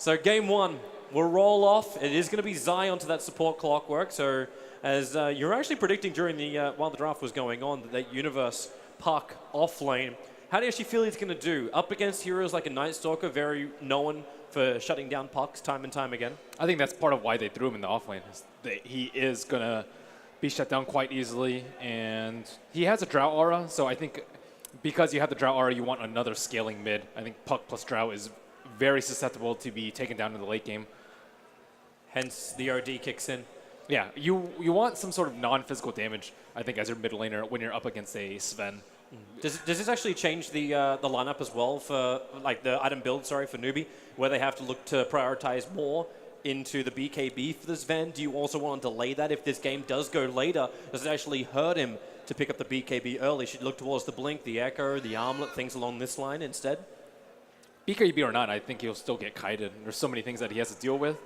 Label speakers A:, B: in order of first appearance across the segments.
A: So game one, we'll roll off. It is going to be Zai onto that support clockwork. So as you're actually predicting during the while the draft was going on that Universe Puck off lane, how do you actually feel he's going to do up against heroes like a Night Stalker, very known for shutting down pucks time and time again?
B: I think that's part of why they threw him in the off lane. He is going to be shut down quite easily, and he has a Drought aura, so I think because you have the Drought aura, you want another scaling mid. I think Puck plus Drought is very susceptible to be taken down in the late game.
A: Hence, the OD kicks in.
B: Yeah, you want some sort of non-physical damage, I think, as your mid laner when you're up against a Sven.
A: Does this actually change the lineup as well for, like, the item build, sorry, for Newbee, where they have to look to prioritize more into the BKB for this Sven? Do you also want to delay that if this game does go later? Does it actually hurt him to pick up the BKB early? Should you look towards the Blink, the Echo, the Armlet, things along this line instead?
B: BKB or not, I think he'll still get kited. There's so many things that he has to deal with.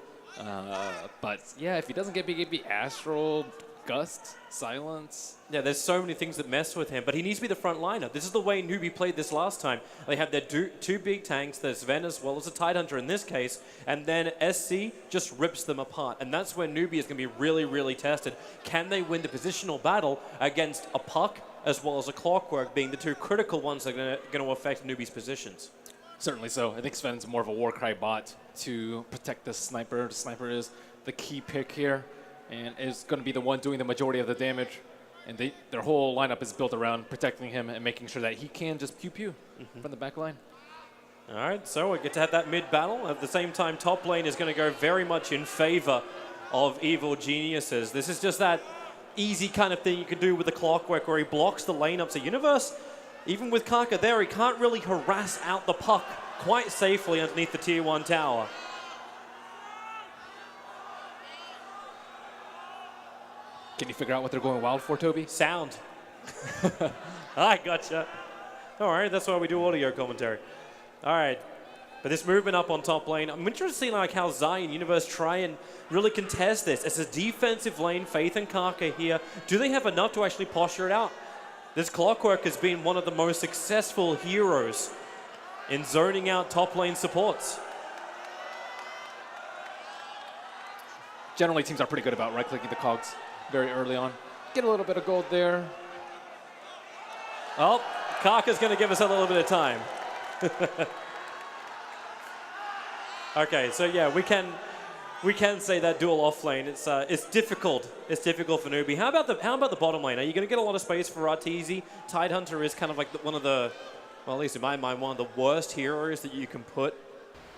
B: But yeah, if he doesn't get BKB, Astral, Gust, Silence.
A: Yeah, there's so many things that mess with him, but he needs to be the front liner. This is the way Newbee played this last time. They have their two big tanks, there's Sven as well as a Tidehunter in this case, and then SC just rips them apart. And that's where Newbee is going to be really, really tested. Can they win the positional battle against a Puck as well as a Clockwork, being the two critical ones that are going to affect Newbee's positions?
B: Certainly so. I think Sven's more of a Warcry bot to protect the Sniper. The Sniper is the key pick here and is going to be the one doing the majority of the damage. And their whole lineup is built around protecting him and making sure that he can just pew-pew from the back line.
A: All right, so we get to have that mid battle. At the same time, top lane is going to go very much in favor of Evil Geniuses. This is just that easy kind of thing you can do with the Clockwork where he blocks the lane up. So Universe, even with Kaka there, he can't really harass out the puck quite safely underneath the Tier 1 tower.
B: Can you figure out what they're going wild for, Toby?
A: Sound. I gotcha. All right, that's why we do audio commentary. All right, but this movement up on top lane, I'm interested to see like how Zai and Universe try and really contest this. It's a defensive lane, Faith and Kaka here. Do they have enough to actually posture it out? This Clockwork has been one of the most successful heroes in zoning out top lane supports.
B: Generally, teams are pretty good about right-clicking the cogs very early on. Get a little bit of gold there.
A: Oh, Kaka's going to give us a little bit of time. Okay, so yeah, we can say that dual off lane. It's difficult. It's difficult for Newbee. How about the bottom lane? Are you going to get a lot of space for Arteezy? Tidehunter is kind of like one of the, well, at least in my mind, one of the worst heroes that you can put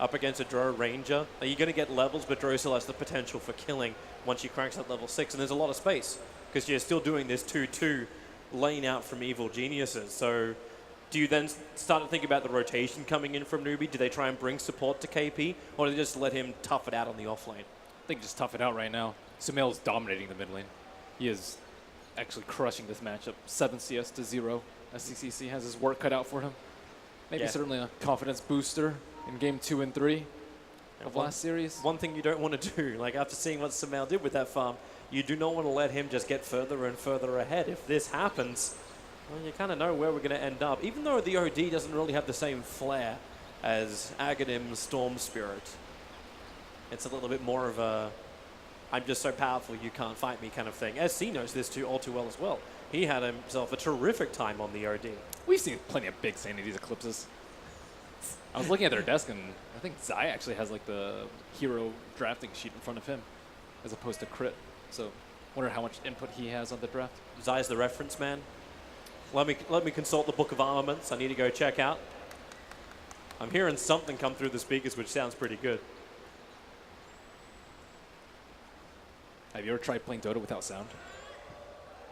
A: up against a Drow Ranger. Are you going to get levels, but Drow still has the potential for killing once you cranks at level 6, and there's a lot of space because you're still doing this 2-2 lane out from Evil Geniuses. So do you then start to think about the rotation coming in from Newbee? Do they try and bring support to KP, or do they just let him tough it out on the off lane?
B: I think just tough it out right now. Sumail is dominating the mid lane. He is actually crushing this matchup. 7 CS to 0. SCCC has his work cut out for him. Maybe certainly a confidence booster in game 2 and 3 of last series.
A: One thing you don't want to do, like after seeing what Sumail did with that farm, you do not want to let him just get further and further ahead. If this happens, well, you kind of know where we're going to end up. Even though the OD doesn't really have the same flair as Aghanim's Storm Spirit. It's a little bit more of a, I'm just so powerful you can't fight me kind of thing. SC knows this all too well as well. He had himself a terrific time on the OD.
B: We've seen plenty of big Sanity's Eclipses. I was looking at their desk, and I think Zai actually has like the hero drafting sheet in front of him as opposed to crit. So wonder how much input he has on the draft.
A: Zai's the reference man. Let me consult the Book of Armaments. I need to go check out. I'm hearing something come through the speakers, which sounds pretty good.
B: Have you ever tried playing Dota without sound?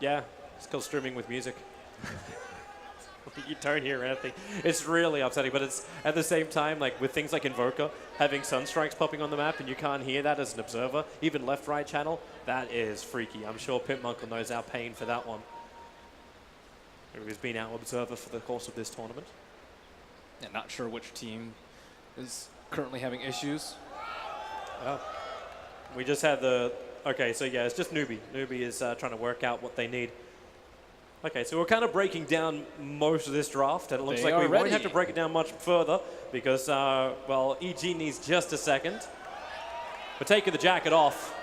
A: Yeah, it's called streaming with music. You don't hear anything. It's really upsetting, but it's at the same time, like with things like Invoker, having Sunstrikes popping on the map and you can't hear that as an observer, even left-right channel, that is freaky. I'm sure Pimpmunkle knows our pain for that one. He's been our observer for the course of this tournament.
B: And not sure which team is currently having issues.
A: Oh. We just had the... Okay, so yeah, it's just Newbee. Newbee is trying to work out what they need. Okay, so we're kind of breaking down most of this draft, and it looks
B: They
A: like we
B: are
A: won't
B: ready.
A: have to break it down much further because, well, EG needs just a second. We're taking the jacket off.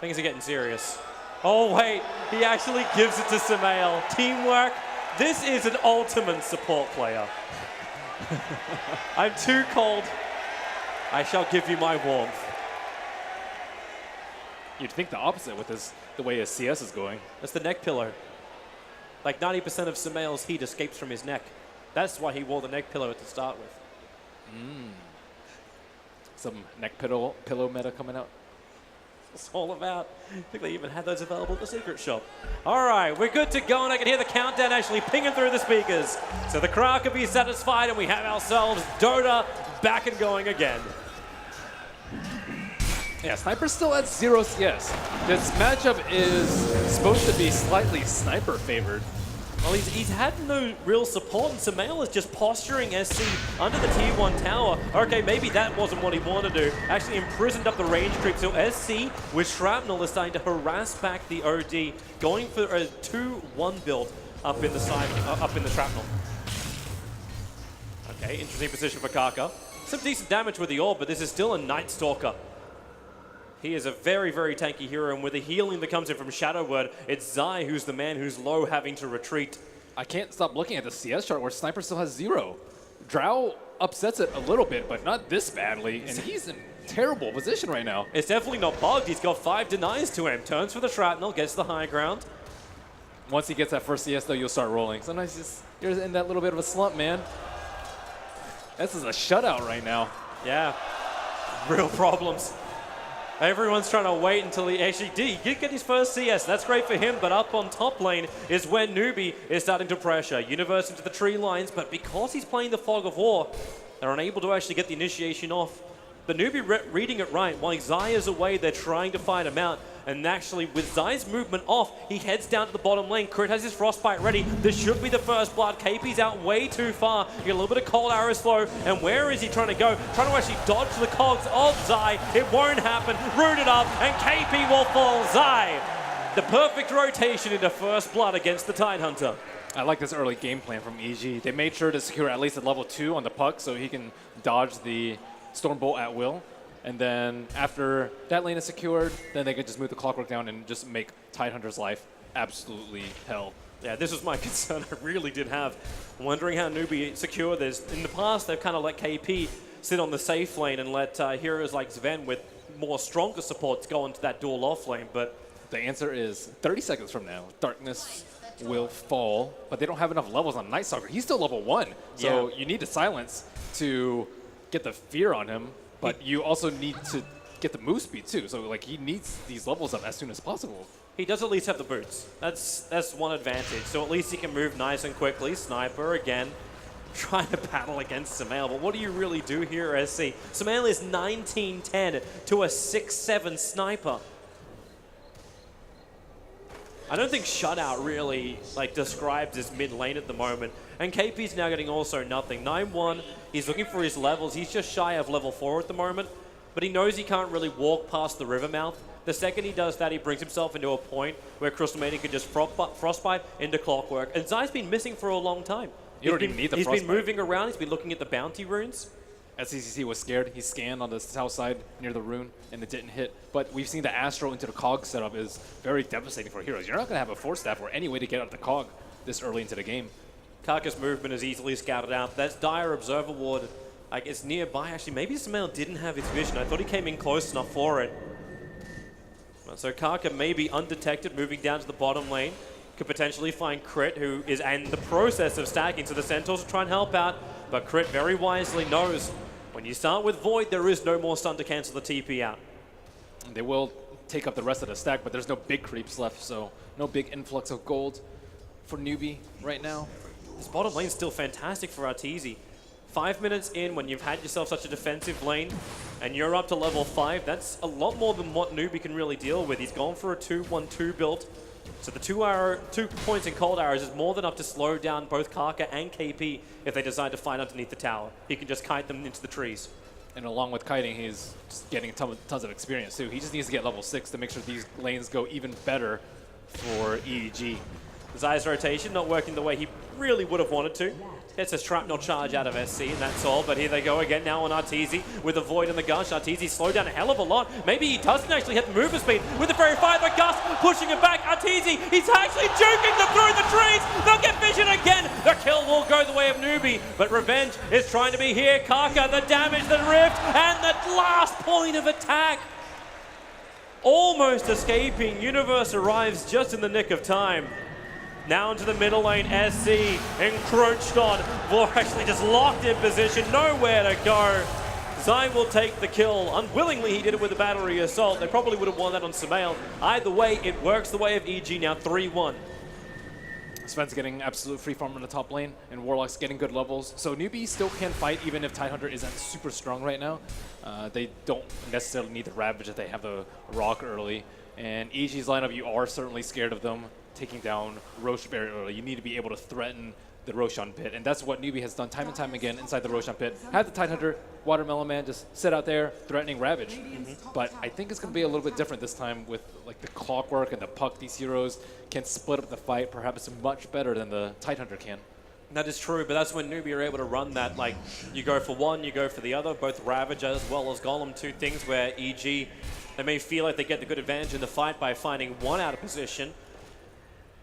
A: Things are getting serious. Oh, wait, he actually gives it to Samael. Teamwork. This is an ultimate support player. I'm too cold. I shall give you my warmth.
B: You'd think the opposite with the way his CS is going.
A: That's the neck pillow. Like 90% of Samael's heat escapes from his neck. That's why he wore the neck pillow to start with.
B: Some neck pillow meta coming out.
A: It's all about. I think they even had those available at the secret shop. All right, we're good to go, and I can hear the countdown actually pinging through the speakers. So the crowd can be satisfied, and we have ourselves Dota back and going again.
B: Yeah, Sniper still at 0 CS. This matchup is supposed to be slightly Sniper favored.
A: Well, he's had no real support, and Samael is just posturing SC under the T1 tower. Okay, maybe that wasn't what he wanted to do. Actually imprisoned up the range creep, so SC with Shrapnel is starting to harass back the OD, going for a 2-1 build up in the side, up in the Shrapnel. Okay, interesting position for Kaka. Some decent damage with the orb, but this is still a Night Stalker. He is a very, very tanky hero, and with the healing that comes in from Shadow Word, it's Zai who's the man who's low, having to retreat.
B: I can't stop looking at the CS chart where Sniper still has 0. Drow upsets it a little bit, but not this badly, and he's in terrible position right now.
A: It's definitely not bugged. He's got 5 denies to him. Turns for the Shrapnel, gets the high ground.
B: Once he gets that first CS, though, you'll start rolling. Sometimes you're in that little bit of a slump, man. This is a shutout right now.
A: Yeah, real problems. Everyone's trying to wait until he actually did. He did get his first CS. That's great for him, but up on top lane is where Newbee is starting to pressure. Universe into the tree lines, but because he's playing the Fog of War, they're unable to actually get the initiation off. But Newbee reading it right. While Zai is away, they're trying to find him out. And actually, with Zai's movement off, he heads down to the bottom lane. Crit has his Frostbite ready. This should be the first blood. KP's out way too far. You get a little bit of cold arrows flow. And where is he trying to go? Trying to actually dodge the cogs of Zai. It won't happen. Rooted up, and KP will fall. Zai, the perfect rotation into first blood against the Tidehunter.
B: I like this early game plan from EG. They made sure to secure at least a level 2 on the puck so he can dodge the Stormbolt at will. And then after that lane is secured, then they can just move the clockwork down and just make Tidehunter's life absolutely hell.
A: Yeah, this was my concern. I really did have. Wondering how Newbee secure this. In the past, they've kind of let KP sit on the safe lane and let heroes like Sven with more stronger supports go into that dual off lane, but
B: The answer is 30 seconds from now, Darkness will fall, but they don't have enough levels on Night Stalker. He's still level 1, so
A: Yeah.
B: you need to silence to get the fear on him, but you also need to get the move speed too. So like he needs these levels up as soon as possible.
A: he does at least have the boots. That's one advantage. So at least he can move nice and quickly. Sniper again, trying to battle against Samael. But what do you really do here, SC? Samael is 19-10 to a 6-7 Sniper. I don't think Shutout really describes his mid lane at the moment. And KP's now getting also nothing. 9-1, he's looking for his levels. He's just shy of level 4 at the moment. But he knows he can't really walk past the river mouth. The second he does that, he brings himself into a point where Crystal Maiden can just frostbite into Clockwork. And Zai's been missing for a long time.
B: You don't even need the
A: He's
B: frostbite.
A: been moving around, he's been looking at the bounty runes.
B: SCCC was scared. He scanned on the south side near the rune, and it didn't hit. But we've seen the Astro into the Cog setup is very devastating for heroes. You're not going to have a Force Staff or any way to get out of the Cog this early into the game.
A: Kaka's movement is easily scouted out. That's Dire Observer Ward. It's nearby. Actually, maybe Samael didn't have his vision. I thought he came in close enough for it. So Kaka may be undetected, moving down to the bottom lane. Could potentially find Crit, who is in the process of stacking. So the Centaurs will try and help out. But Crit very wisely knows when you start with Void, there is no more stun to cancel the TP out.
B: They will take up the rest of the stack, but there's no big creeps left, so no big influx of gold for Newbee right now.
A: This bottom lane's still fantastic for Arteezy. 5 minutes in, when you've had yourself such a defensive lane, and you're up to level 5, that's a lot more than what Newbee can really deal with. He's gone for a 2-1-2 build. So the 2 points in cold arrows is more than enough to slow down both Kaka and KP if they decide to fight underneath the tower. He can just kite them into the trees.
B: And along with kiting, he's just getting tons of experience too. He just needs to get level 6 to make sure these lanes go even better for EEG.
A: Zai's rotation not working the way he really would have wanted to. Gets a shrapnel charge out of SC, and that's all. But here they go again now on Arteezy with a void in the gush. Arteezy slowed down a hell of a lot. Maybe he doesn't actually hit the movement speed with the very fire. The Gus pushing him back. Arteezy, he's actually juking them through the trees. They'll get vision again. The kill will go the way of Newbee, but revenge is trying to be here. Kaka, the damage, the rift, and the last point of attack. Almost escaping. Universe arrives just in the nick of time. Now into the middle lane, SC encroached on. Vor actually just locked in position, nowhere to go. Zai will take the kill. Unwillingly, he did it with a battery assault. They probably would have won that on Sumail. Either way, it works the way of EG now 3-1.
B: Sven's getting absolute free farm in the top lane, and Warlock's getting good levels. So Newbee still can fight even if Tidehunter isn't super strong right now. They don't necessarily need the Ravage if they have the Rock early. And EG's lineup, you are certainly scared of them taking down Rosh very early. You need to be able to threaten the Roshan pit, and that's what Newbee has done time and time again inside the Roshan pit. Have the Tidehunter, Watermelon Man just sit out there threatening Ravage. But I think it's going to be a little bit different this time with like the Clockwork and the Puck. These heroes can split up the fight perhaps much better than the Tidehunter can.
A: That is true, but that's when Newbee are able to run that, like, you go for one, you go for the other, both Ravage as well as Golem, two things where EG, they may feel like they get the good advantage in the fight by finding one out of position,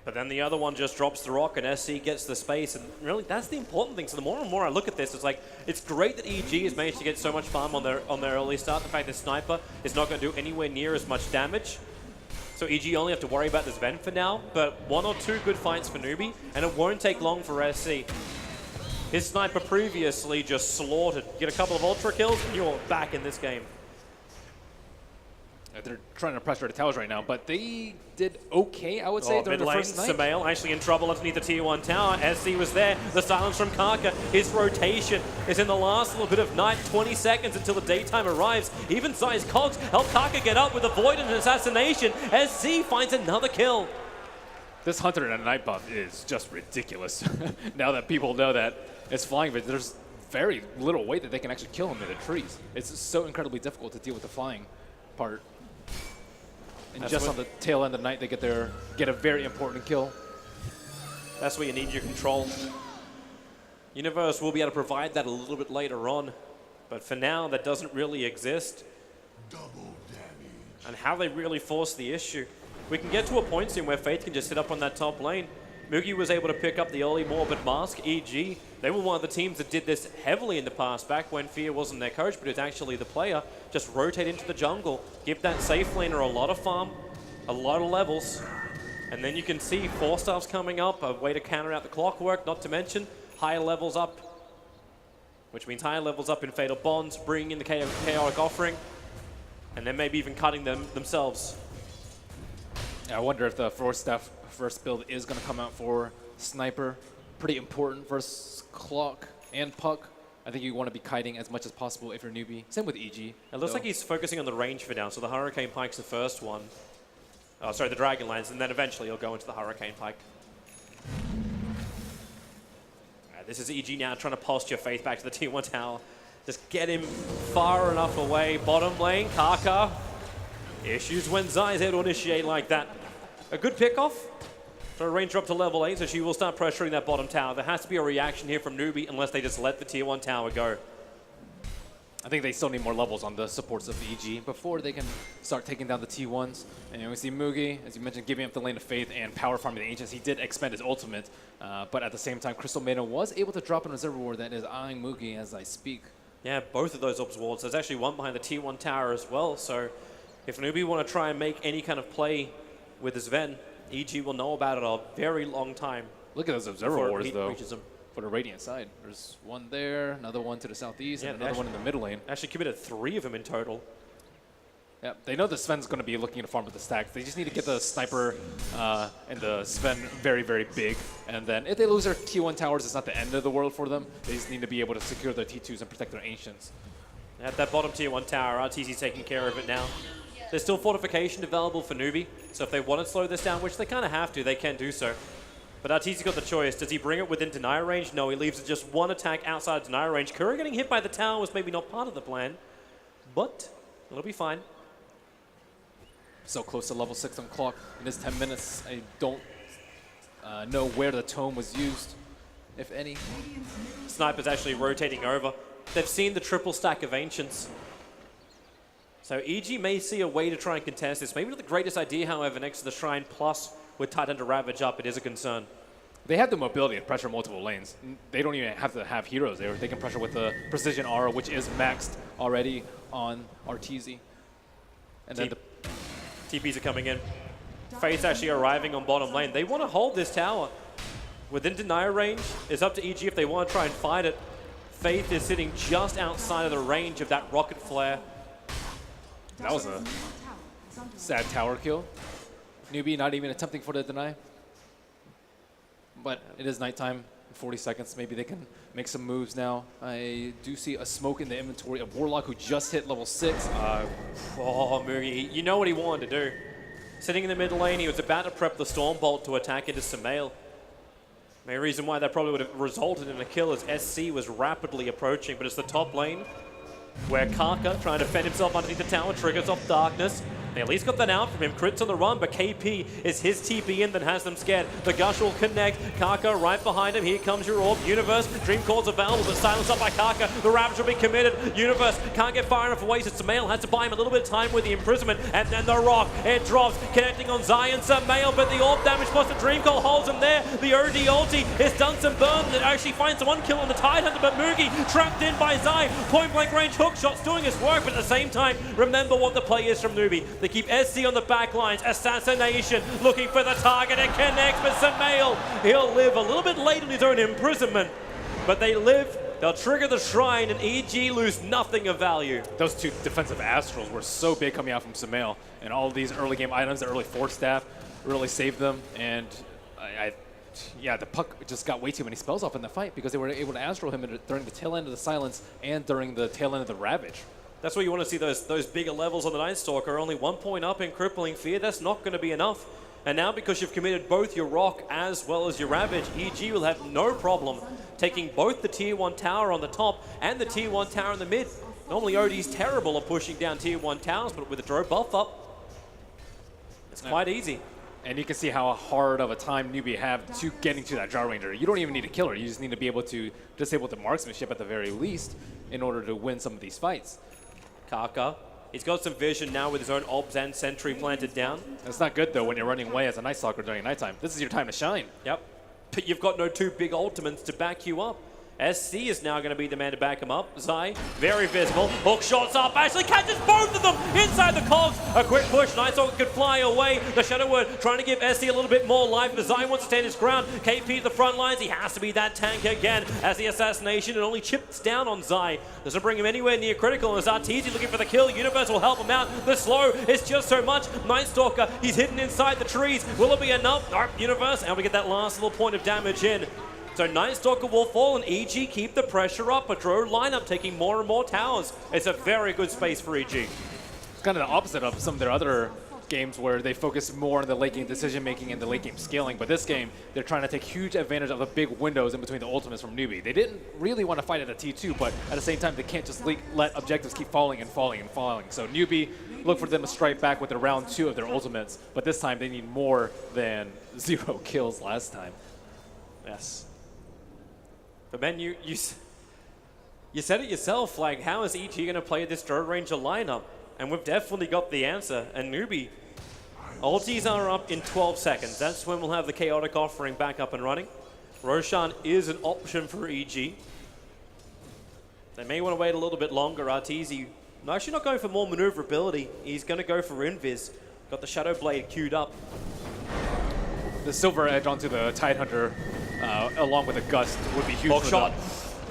A: but then the other one just drops the rock and SC gets the space, and really that's the important thing. So the more and more I look at this, it's like, it's great that EG has managed to get so much farm on their early start. The fact that Sniper is not going to do anywhere near as much damage. So EG only have to worry about this Ven for now, but one or two good fights for Newbee, and it won't take long for SC. His Sniper previously just slaughtered. Get a couple of Ultra kills, and you're back in this game.
B: They're trying to pressure the towers right now, but they did okay, I would say, during the first night.
A: Sumail actually in trouble underneath the tier 1 tower. SC was there. The silence from Kaka. His rotation is in the last little bit of night. 20 seconds until the daytime arrives. Even Zai's cogs help Kaka get up with a void and an assassination. SC finds another kill.
B: This Hunter and a Night buff is just ridiculous. Now that people know that it's flying, but there's very little way that they can actually kill him in the trees. It's so incredibly difficult to deal with the flying part. And that's just on the tail end of the night, they get a very important kill.
A: That's where you need your control. Universe will be able to provide that a little bit later on, but for now, that doesn't really exist.
C: Double damage.
A: And how they really force the issue. We can get to a point soon where Faith can just sit up on that top lane. Mugi was able to pick up the early Morbid Mask, EG. They were one of the teams that did this heavily in the past, back when Fear wasn't their coach, but it's actually the player. Just rotate into the jungle, give that safe laner a lot of farm, a lot of levels, and then you can see 4 stars coming up, a way to counter out the Clockwork, not to mention higher levels up, which means higher levels up in Fatal Bonds, bringing in the Chaotic Offering, and then maybe even cutting them themselves.
B: Yeah, I wonder if the first build is going to come out for Sniper. Pretty important versus Clock and Puck. I think you want to be kiting as much as possible if you're Newbee. Same with EG.
A: It looks like he's focusing on the range for now, so the Hurricane Pike's the first one. Oh, sorry, the Dragonlance, and then eventually he'll go into the Hurricane Pike. This is EG now trying to posture Faith back to the T1 tower. Just get him far enough away. Bottom lane, Kaka. Issues when Zai's able to initiate like that. A good pickoff. So a range drop to level 8, so she will start pressuring that bottom tower. There has to be a reaction here from Newbee unless they just let the tier 1 tower go.
B: I think they still need more levels on the supports of EG before they can start taking down the T1s. And we see Mugi, as you mentioned, giving up the lane of Faith and power farming the Ancients. He did expend his ultimate, but at the same time, Crystal Maiden was able to drop an Observer Ward that is eyeing Mugi as I speak.
A: Yeah, both of those Obs Wards. There's actually one behind the T1 tower as well, so if Newbee want to try and make any kind of play with his Ven, EG will know about it a very long time.
B: Look at those Observer Wards, though.
A: Reaches him.
B: For the Radiant side. There's one there, another one to the southeast, and another one in the middle lane.
A: Actually committed 3 of them in total.
B: Yeah, they know the Sven's going to be looking to farm with the stacks. They just need to get the Sniper and the Sven very, very big. And then if they lose their T1 towers, it's not the end of the world for them. They just need to be able to secure their T2s and protect their Ancients.
A: At that bottom tier 1 tower, RTC's taking care of it now. There's still fortification available for Newbee, so if they want to slow this down, which they kind of have to, they can do so. But Arteezy's got the choice. Does he bring it within deny range? No, he leaves it just one attack outside deny range. Kura getting hit by the tower was maybe not part of the plan, but it'll be fine.
B: So close to level 6 on clock in this 10 minutes. I don't know where the tome was used, if any.
A: Sniper's actually rotating over. They've seen the triple stack of Ancients. So EG may see a way to try and contest this. Maybe not the greatest idea, however, next to the Shrine, plus with Tidehunter Ravage up, it is a concern.
B: They have the mobility to pressure multiple lanes. They don't even have to have heroes there. They can pressure with the Precision Aura, which is maxed already on Arteezy. And then the
A: TPs are coming in. Fate's actually arriving on bottom lane. They want to hold this tower. Within denier range, it's up to EG if they want to try and fight it. Faith is sitting just outside of the range of that rocket flare.
B: That was a sad tower kill. Newbee not even attempting for the deny. But it is nighttime, 40 seconds. Maybe they can make some moves now. I do see a smoke in the inventory of Warlock, who just hit level 6.
A: Oh, Mugi, you know what he wanted to do. Sitting in the mid lane, he was about to prep the Storm Bolt to attack into Sumail. Main reason why that probably would have resulted in a kill is SC was rapidly approaching, but it's the top lane where Kaka, trying to fend himself underneath the tower, triggers off Darkness. They at least got that out from him. Crits on the run, but KP is his TP in that has them scared. The Gush will connect. Kaka right behind him. Here comes your Orb. Universe, Dream Call's available, but silenced up by Kaka. The Ravage will be committed. Universe can't get far enough away, so Sumail has to buy him a little bit of time with the imprisonment. And then the Rock, it drops, connecting on Zion Sumail, but the Orb damage plus the Dream Call holds him there. The OD ulti has done some burn that actually finds one kill on the Tidehunter, but Mugi trapped in by Zai. Point blank range hook shots doing his work, but at the same time, remember what the play is from Newbee. They keep SC on the back lines. Assassination looking for the target. It connects with Sumail. He'll live a little bit late on his own imprisonment, but they live. They'll trigger the Shrine, and EG lose nothing of value.
B: Those two defensive Astrals were so big coming out from Sumail, and all of these early game items, the early Force Staff, really saved them. And yeah, the puck just got way too many spells off in the fight because they were able to Astral him during the tail end of the Silence and during the tail end of the Ravage.
A: That's where you want to see those bigger levels on the Night Stalker. Only 1 point up in Crippling Fear. That's not going to be enough. And now because you've committed both your Rock as well as your Ravage, EG will have no problem taking both the Tier 1 tower on the top and the Tier 1 tower in the mid. Normally OD's terrible at pushing down Tier 1 towers, but with the Drow buff up, it's quite easy.
B: And you can see how hard of a time Newbee have to getting to that Jar Ranger. You don't even need a killer. You just need to be able to disable the marksmanship at the very least in order to win some of these fights.
A: Kaka, he's got some vision now with his own Obs and Sentry planted down.
B: That's not good, though, when you're running away as a Night Stalker during nighttime. This is your time to shine.
A: Yep. But you've got no two big ultimates to back you up. SC is now going to be the man to back him up. Zai, very visible. Hook shots up. Actually catches both of them inside the cogs. A quick push. Night Stalker could fly away. The Shadow Word trying to give SC a little bit more life. But Zai wants to stand his ground. KP to the front lines. He has to be that tank again as the assassination. It only chips down on Zai. Doesn't bring him anywhere near critical. And Arteezy looking for the kill. Universe will help him out. The slow is just so much. Night Stalker, he's hidden inside the trees. Will it be enough? Nope. Universe, and we get that last little point of damage in. So Night Stalker will fall and EG keep the pressure up. A Drow lineup taking more and more towers. It's a very good space for EG.
B: It's kind of the opposite of some of their other games where they focus more on the late game decision making and the late game scaling. But this game, they're trying to take huge advantage of the big windows in between the ultimates from Newbee. They didn't really want to fight at a T2, but at the same time, they can't just let objectives keep falling and falling and falling. So Newbee, look for them to strike back with their round 2 of their ultimates. But this time, they need more than 0 kills last time.
A: Yes. But Ben, you said it yourself, like, how is EG going to play this Drow Ranger lineup? And we've definitely got the answer. And Newbee, ultis are up in 12 seconds. That's when we'll have the Chaotic Offering back up and running. Roshan is an option for EG. They may want to wait a little bit longer. Arteezy, actually not going for more maneuverability. He's going to go for Invis. Got the Shadow Blade queued up.
B: The Silver Edge onto the Tidehunter, along with a Gust, would be huge.
A: Hook shot.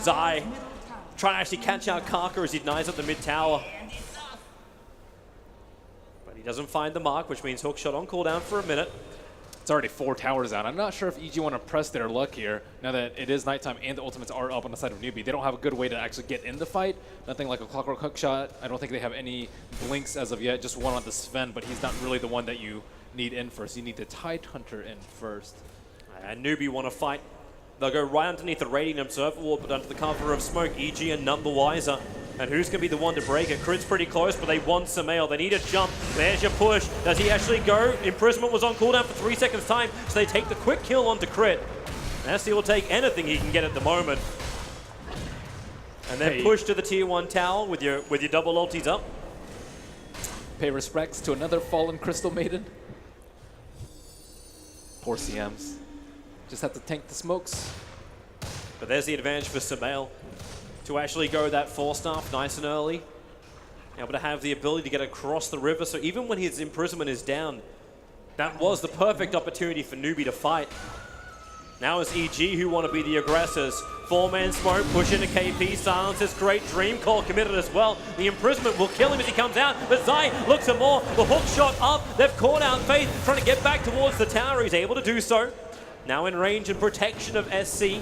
A: Zai trying to actually catch out Kaka as he denies up the mid tower. But he doesn't find the mark, which means hook shot on cooldown for a minute.
B: It's already 4 towers out. I'm not sure if EG want to press their luck here now that it is nighttime and the ultimates are up on the side of Newbee. They don't have a good way to actually get in the fight. Nothing like a Clockwork Hook shot. I don't think they have any blinks as of yet. Just one on the Sven, but he's not really the one that you need in first. You need the Tidehunter in first.
A: And Newbee want to fight. They'll go right underneath the Radiant Observer Wall, but under the cover of smoke, EG and none the wiser. And who's going to be the one to break it? Crit's pretty close, but they want Samael. They need a jump. There's your push. Does he actually go? Imprisonment was on cooldown for 3 seconds time, so they take the quick kill onto Crit. SC will take anything he can get at the moment. And then push to the tier 1 tower with your double ultis up.
B: Pay respects to another fallen Crystal Maiden. Poor CMs. Just have to tank the smokes.
A: But there's the advantage for Samael to actually go that 4-staff nice and early. Able to have the ability to get across the river, so even when his imprisonment is down, that was the perfect opportunity for Newbee to fight. Now it's EG who want to be the aggressors. 4-man smoke, push into KP, silence is great, Dream Call committed as well. The imprisonment will kill him as he comes out, but Zai looks for more. The hook shot up, they've caught out Faith, trying to get back towards the tower. He's able to do so. Now in range and protection of SC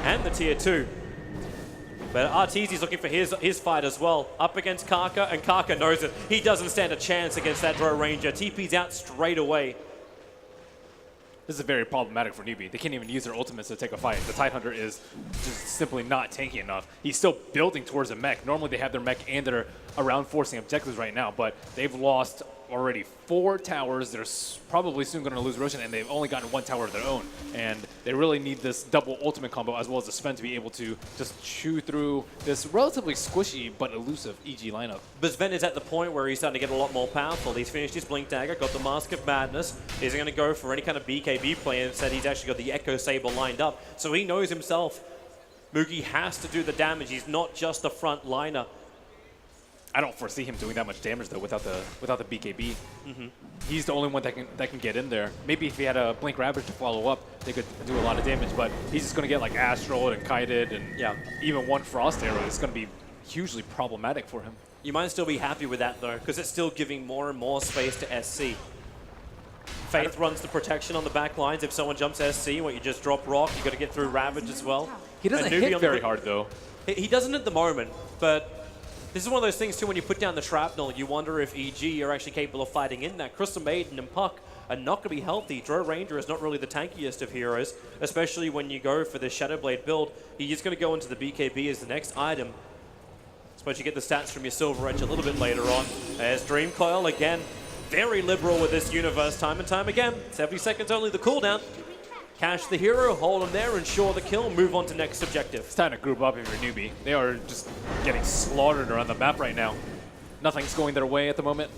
A: and the tier 2. But Arteezy's looking for his fight as well. Up against Karka, and Karka knows it. He doesn't stand a chance against that Drow Ranger. TP's out straight away.
B: This is very problematic for Newbee. They can't even use their ultimates to take a fight. The Tidehunter is just simply not tanky enough. He's still building towards a mech. Normally they have their mech and they're around forcing objectives right now, but they've lost already 4 towers. They're probably soon going to lose Roshan, and they've only gotten 1 tower of their own. And they really need this double ultimate combo as well as the Sven to be able to just chew through this relatively squishy but elusive EG lineup.
A: But Sven is at the point where he's starting to get a lot more powerful. He's finished his Blink Dagger, got the Mask of Madness. He's going to go for any kind of BKB play, and instead he's actually got the Echo Saber lined up. So he knows himself, Moogie has to do the damage. He's not just a front liner.
B: I don't foresee him doing that much damage though without the BKB. He's the only one that can get in there. Maybe if he had a Blink Ravage to follow up, they could do a lot of damage. But he's just going to get like Astral and Kited, and even 1 Frost Arrow is going to be hugely problematic for him.
A: You might still be happy with that though, because it's still giving more and more space to SC. Faith runs the protection on the back lines. If someone jumps SC, what you just drop Rock, you got to get through Ravage as well.
B: He doesn't hit very hard though.
A: He doesn't at the moment, but this is one of those things too, when you put down the shrapnel, you wonder if EG are actually capable of fighting in that. Crystal Maiden and Puck are not going to be healthy. Drow Ranger is not really the tankiest of heroes, especially when you go for the Shadowblade build. He's just going to go into the BKB as the next item. Suppose you get the stats from your Silver Edge a little bit later on. There's Dream Coil again. Very liberal with this universe time and time again. 70 seconds only the cooldown. Cash the hero, hold him there, ensure the kill, move on to next objective.
B: It's time to group up if you're Newbee. They are just getting slaughtered around the map right now. Nothing's going their way at the moment.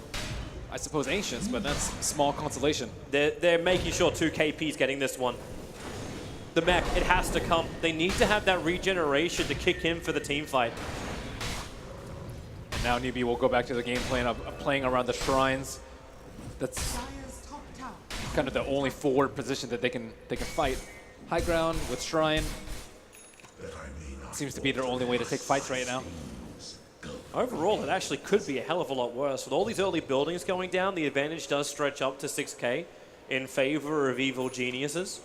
B: I suppose Ancients, but that's small consolation.
A: They're making sure 2 KP's getting this one. The mech, it has to come. They need to have that regeneration to kick in for the team fight.
B: And now Newbee will go back to the game plan of playing around the shrines. That's kind of the only forward position that they can fight. High ground with Shrine seems to be their only way to take fights right now.
A: Overall, it actually could be a hell of a lot worse. With all these early buildings going down, the advantage does stretch up to 6k in favor of Evil Geniuses.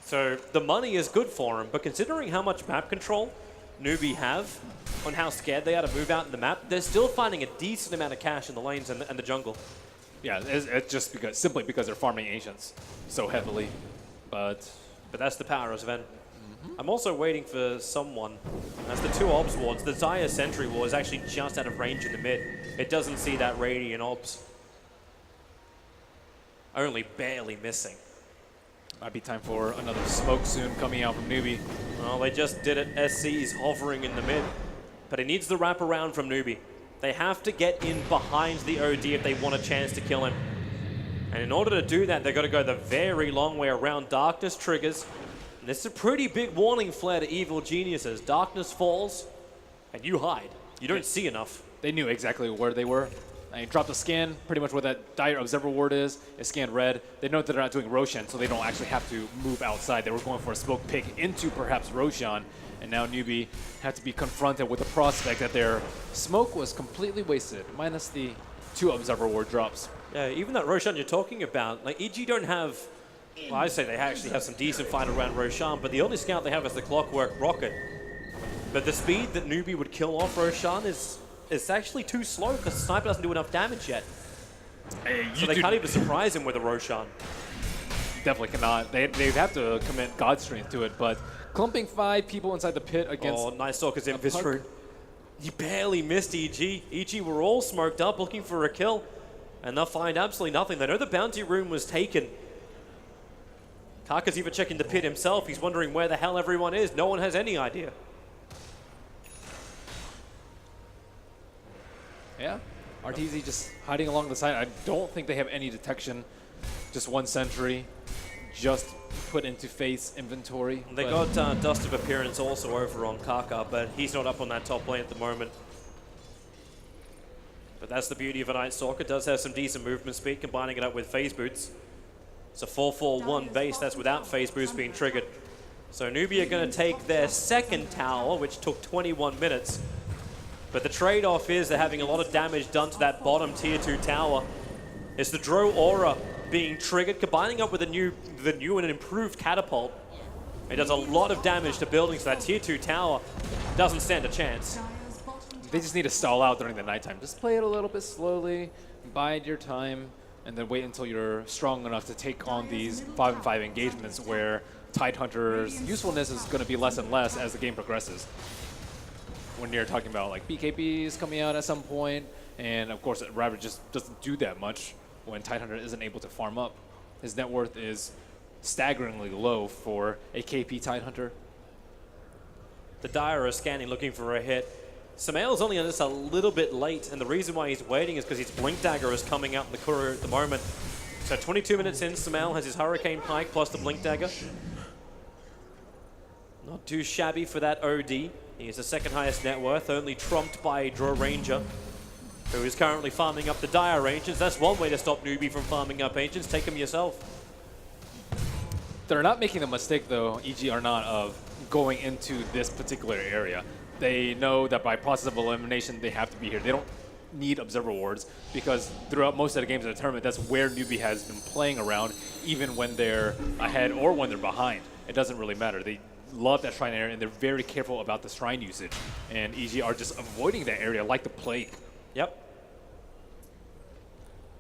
A: So the money is good for them, but considering how much map control Newbee have on how scared they are to move out in the map, they're still finding a decent amount of cash in the lanes and the jungle.
B: Yeah, it's just simply because they're farming Ancients so heavily. But
A: that's the power of Sven. I'm also waiting for someone. As the 2 Obs wards, the Zaya Sentry Ward is actually just out of range in the mid. It doesn't see that Radiant Obs. Only barely missing.
B: Might be time for another smoke soon coming out from Newbee.
A: Well, they just did it. SC's hovering in the mid. But it needs the wraparound from Newbee. They have to get in behind the OD if they want a chance to kill him. And in order to do that, they've got to go the very long way around. Darkness triggers. And this is a pretty big warning flare to Evil Geniuses. Darkness falls, and you hide. You don't see enough.
B: They knew exactly where they were. They dropped a scan, pretty much where that Dire Observer ward is. It scanned red. They know that they're not doing Roshan, so they don't actually have to move outside. They were going for a smoke pick into perhaps Roshan. And now Newbee had to be confronted with the prospect that their smoke was completely wasted, minus the 2 Observer ward drops.
A: Yeah, even that Roshan you're talking about, like EG don't have, well, I say they actually have some decent fight around Roshan, but the only scout they have is the Clockwork Rocket. But the speed that Newbee would kill off Roshan is actually too slow because the sniper doesn't do enough damage yet. So they can't even surprise him with a Roshan.
B: Definitely cannot. They have to commit God Strength to it, but clumping 5 people inside the pit against...
A: Oh, nice Stalker's Invis rune. He barely missed EG. EG were all smoked up looking for a kill, and they'll find absolutely nothing. They know the bounty room was taken. Kaka's even checking the pit himself. He's wondering where the hell everyone is. No one has any idea.
B: Yeah, RTZ just hiding along the side. I don't think they have any detection. Just one sentry, just put into face inventory.
A: They got Dust of Appearance also over on Kaka, but he's not up on that top lane at the moment. But that's the beauty of a Night Stalker. It does have some decent movement speed, combining it up with phase boots. It's a 4-4-1 base, that's without phase boots being triggered. So Newbee are going to take their second tower, which took 21 minutes. But the trade-off is they're having a lot of damage done to that bottom tier 2 tower. It's the Drow Aura being triggered, combining up with the new and improved catapult. It does a lot of damage to buildings, so that tier 2 tower doesn't stand a chance.
B: They just need to stall out during the nighttime. Just play it a little bit slowly, bide your time, and then wait until you're strong enough to take on these 5-on-5 engagements where Tidehunter's usefulness is going to be less and less as the game progresses. When you're talking about like BKB is coming out at some point, and of course Rabbit just doesn't do that much when Tidehunter isn't able to farm up. His net worth is staggeringly low for a KP Tidehunter.
A: The Dire are scanning, looking for a hit. Samael's only on this a little bit late, and the reason why he's waiting is because his Blink Dagger is coming out in the courier at the moment. So 22 minutes in, Samael has his Hurricane Pike plus the Blink Dagger. Not too shabby for that OD. He is the second highest net worth, only trumped by Draw Ranger, who is currently farming up the Dire Ancients. That's one way to stop Newbee from farming up Ancients. Take them yourself.
B: They're not making the mistake, though, EG are not, of going into this particular area. They know that by process of elimination, they have to be here. They don't need Observer Wards because throughout most of the games of the tournament, that's where Newbee has been playing around, even when they're ahead or when they're behind. It doesn't really matter. They love that shrine area, and they're very careful about the shrine usage. And EG are just avoiding that area like the plague.
A: Yep.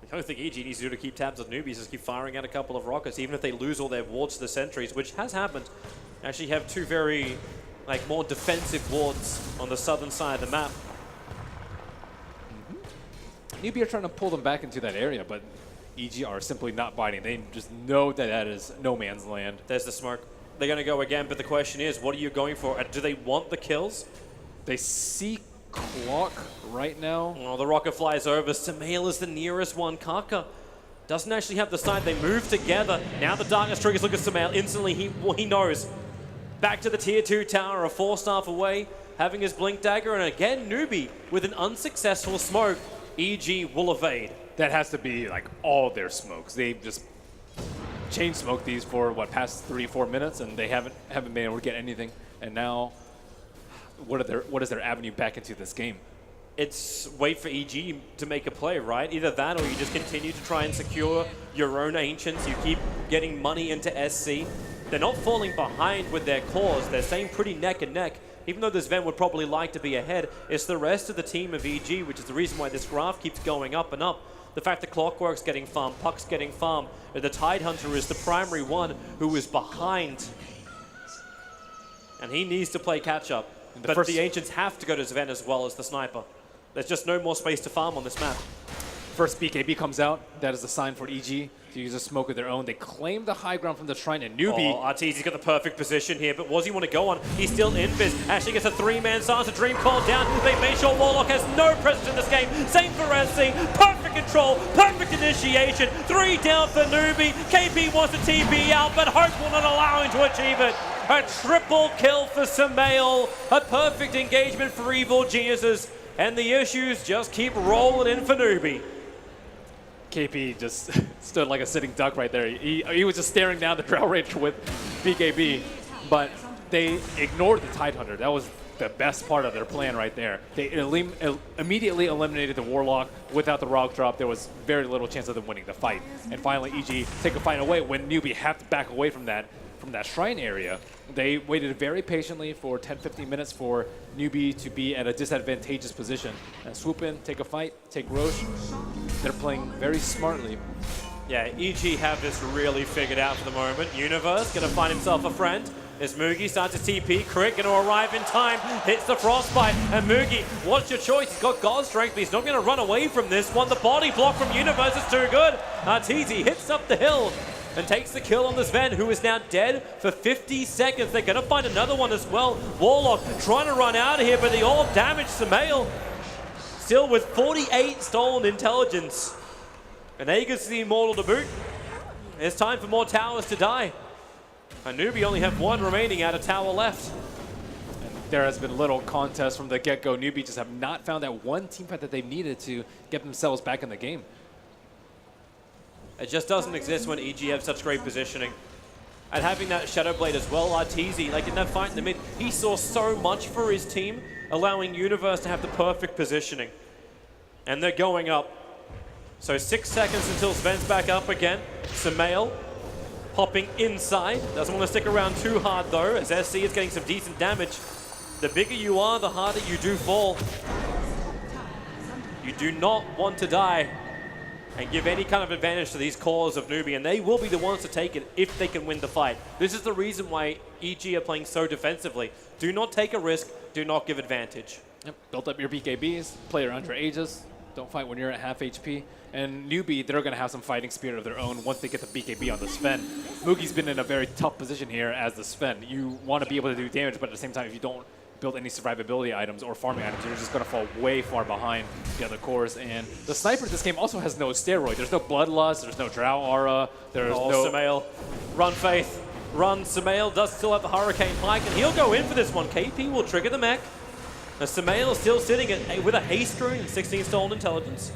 A: The only thing EG needs to do to keep tabs on Newbee is just keep firing out a couple of rockets, even if they lose all their wards to the sentries, which has happened. Actually have two very, more defensive wards on the southern side of the map.
B: Newbee are trying to pull them back into that area, but EG are simply not biting. They just know that that is no man's land.
A: There's the smoke. They're going to go again, but the question is, what are you going for? Do they want the kills?
B: They see clock right now.
A: Oh, the rocket flies over. Samael is the nearest one. Kaka doesn't actually have the side. They move together. Now the darkness triggers. Look at Samael. Instantly, he knows. Back to the tier 2 tower, a 4-staff away, having his Blink Dagger, and again, Newbee with an unsuccessful smoke. EG will evade.
B: That has to be like all their smokes. They've just chain smoked these for what, past 3-4 minutes, and they haven't been able to get anything. And now, what is their avenue back into this game?
A: It's wait for EG to make a play, right? Either that or you just continue to try and secure your own Ancients. You keep getting money into SC. They're not falling behind with their cores. They're staying pretty neck and neck. Even though this Ven would probably like to be ahead, it's the rest of the team of EG, which is the reason why this graph keeps going up and up. The fact that Clockwork's getting farmed, Puck's getting farmed, the Tidehunter is the primary one who is behind. And he needs to play catch-up. But the Ancients have to go to Zven as well as the Sniper. There's just no more space to farm on this map.
B: First BKB comes out. That is the sign for EG to use a smoke of their own. They claim the high ground from the Shrine, and Newbee...
A: Oh, RTZ's got the perfect position here, but what does he want to go on? He's still in Fizz. Actually gets a 3-man silence, a Dream called down. They made sure Warlock has no presence in this game. Same for SC. Perfect control, perfect initiation. 3 down for Newbee. KP wants to TB out, but Hope will not allow him to achieve it. A triple kill for Samael. A perfect engagement for Evil Geniuses. And the issues just keep rolling in for Newbee.
B: KP just stood like a sitting duck right there. He was just staring down the Drow Ranger with BKB, but they ignored the Tidehunter. That was the best part of their plan right there. They immediately eliminated the Warlock. Without the Rock Drop, there was very little chance of them winning the fight. And finally, EG take a fight away when Newbee have to back away from that Shrine area. They waited very patiently for 10-15 minutes for Newbee to be at a disadvantageous position and swoop in, take a fight, take Roche. They're playing very smartly.
A: Yeah, EG have this really figured out for the moment. Universe gonna find himself a friend. As Mugi starts his TP, Crit going to arrive in time, hits the Frostbite, and Mugi, what's your choice? He's got God Strength, but he's not going to run away from this one. The body block from Universe is too good. Arteezy hits up the hill and takes the kill on the Sven, who is now dead for 50 seconds. They're going to find another one as well. Warlock trying to run out of here, but the orb damaged Samael. Still with 48 stolen intelligence. And Aegis the Immortal to boot. It's time for more towers to die. And Newbee only have one remaining out of tower left.
B: And there has been little contest from the get-go. Newbee just have not found that one teamfight that they've needed to get themselves back in the game.
A: It just doesn't exist when EG have such great positioning. And having that Shadow Blade as well, Arteezy, like in that fight in the mid, he saw so much for his team, allowing Universe to have the perfect positioning. And they're going up. So 6 seconds until Sven's back up again. Samael popping inside. Doesn't want to stick around too hard though, as SC is getting some decent damage. The bigger you are, the harder you do fall. You do not want to die and give any kind of advantage to these cores of Newbee, and they will be the ones to take it if they can win the fight. This is the reason why EG are playing so defensively. Do not take a risk, do not give advantage.
B: Yep. Build up your BKBs, play around your Aegis. Don't fight when you're at half HP. And Newbee, they're going to have some fighting spirit of their own once they get the BKB on the Sven. Mugi's been in a very tough position here as the Sven. You want to be able to do damage, but at the same time, if you don't build any survivability items or farming items, you're just going to fall way far behind the other cores. And the sniper in this game also has no steroid. There's no bloodlust, there's no drow aura, there's no...
A: Samael, run Faith, run. Samael does still have the Hurricane Pike, and he'll go in for this one. KP will trigger the mech. Now Samael is still sitting with a haste rune and 16 stolen intelligence.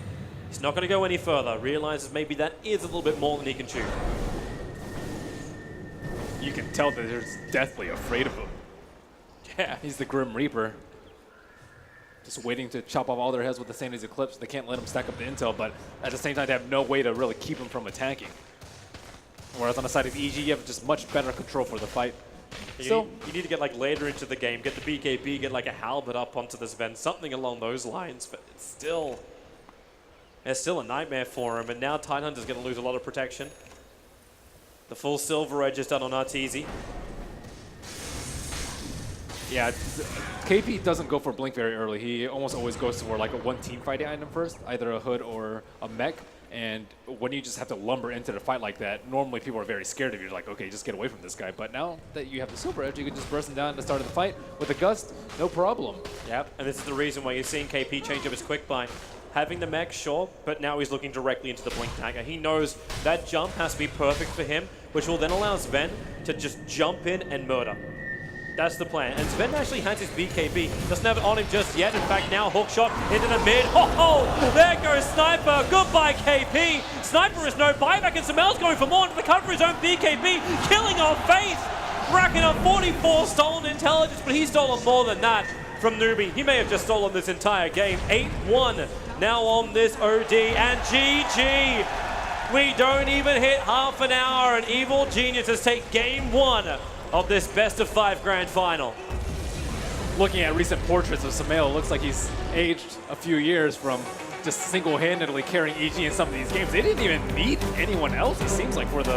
A: He's not going to go any further. Realizes maybe that is a little bit more than he can chew.
B: You can tell that they're deathly afraid of him.
A: Yeah.
B: He's the Grim Reaper. Just waiting to chop off all their heads with the Sandy's Eclipse. They can't let him stack up the intel, but at the same time, they have no way to really keep him from attacking. Whereas on the side of EG, you have just much better control for the fight.
A: You need to get like later into the game, get the BKB, get like a halberd up onto the Sven, something along those lines, but it's still a nightmare for him, and now Tidehunter's going to lose a lot of protection. The full Silver Edge is done on Arteezy.
B: Yeah, KP doesn't go for Blink very early. He almost always goes for like a one team fighting item first, either a hood or a mech. And when you just have to lumber into the fight like that, normally people are very scared of you. You're like, okay, just get away from this guy. But now that you have the Silver Edge, you can just burst him down at the start of the fight with a Gust, no problem.
A: Yep, and this is the reason why you're seeing KP change up his quick bind. Having the mech, sure, but now he's looking directly into the Blink Dagger. He knows that jump has to be perfect for him, which will then allow Sven to just jump in and murder. That's the plan. And Sven actually has his BKB. Doesn't have it on him just yet. In fact, now hook shot into the mid. Oh, there goes Sniper. Goodbye, KP. Sniper is no buyback, and Samael's going for more to the cover of his own BKB, killing off Faith. Racking up 44 stolen intelligence, but he's stolen more than that from Newbee. He may have just stolen this entire game. 8-1 now on this OD, and GG. We don't even hit half an hour, and Evil Geniuses take game one of this best-of-5 grand final.
B: Looking at recent portraits of Samael, it looks like he's aged a few years from just single-handedly carrying EG in some of these games. They didn't even need anyone else, it seems like, for the